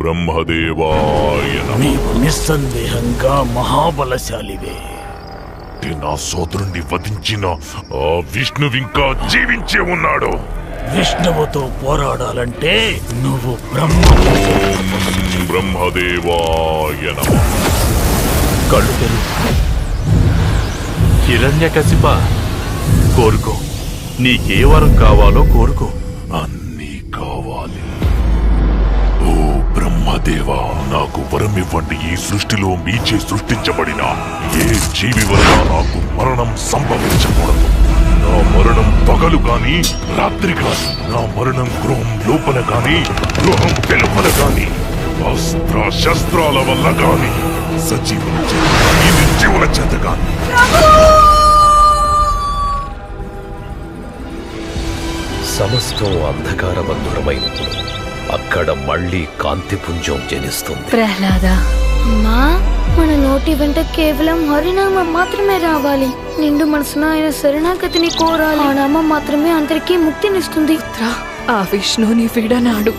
బ్రహ్మదేవాయ నమః. నీవు నిస్సందేహంగా మహాబలశాలివే. నా సోదరుణ్ణి వధించిన ఆ విష్ణువింకా జీవించే ఉన్నాడు. విష్ణువుతో పోరాడాలంటే నువ్వు బ్రహ్మదేవాయ నమః. కళ్ళు తెరు. హిరణ్యకశిప, కోరుకో. నీకే వరం కావాలో కోరుకో. అన్నీ కావాలి. ఓ బ్రహ్మదేవా, నాకు వరం ఇవ్వండి. ఈ సృష్టిలో మీచే సృష్టించబడిన ఏ జీవి వల్ల నాకు మరణం సంభవించకూడదు. నా మరణం పగలు కాని రాత్రి కాని, నా మరణం గృహం లోపల కాని గృహం వెలుపల కాని, అస్త్ర శస్త్రాల వల్ల కాని, సజీవుల చేత కాని నిర్జీవుల చేత కాని. సమస్తం అంధకారబంధురమైనప్పుడు అక్కడ మళ్లీ కాంతిపుంజం జనిస్తుంది. ప్రహ్లాద, అమ్మా, మన నోటి వెంట కేవలం హరినామం మాత్రమే రావాలి. నిండు మనసున ఆయన శరణాగతిని కోరాలి. ఆ నామం మాత్రమే అందరికీ ముక్తినిస్తుంది. ఆ విష్ణుని విడనాడు.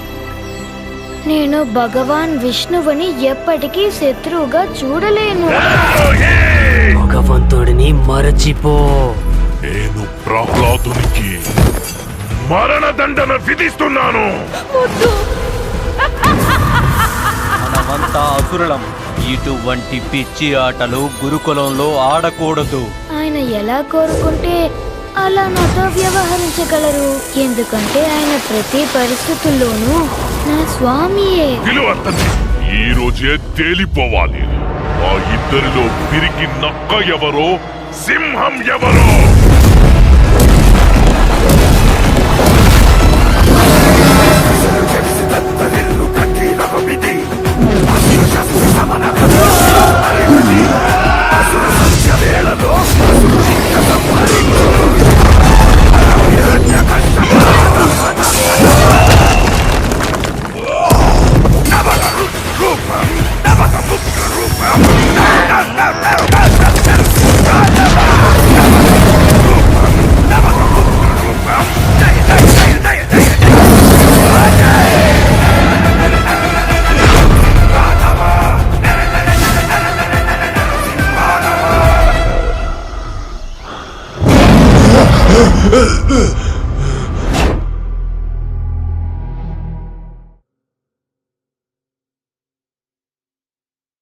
నేను భగవాన్ విష్ణువుని ఎప్పటికీ శత్రువుగా చూడలేను. భగవంతుడిని మరచిపో. నేను ప్రహ్లాదునికి మరణదండన విధిస్తున్నాను. మనమంతా అసురులం. ఇటువంటి పిచ్చి ఆటలు గురుకులంలో ఆడకూడదు. ఆయన ఎలా కోరుకుంటే అలా నాతో వ్యవహరించగలరు. ఎందుకంటే ఆయన ప్రతి పరిస్థితుల్లోనూ నా స్వామియే. విలువత్తని ఈ రోజే తేలిపోవాలి. ఆ ఇద్దరిలో పిరికి నక్క ఎవరో, సింహం ఎవరో.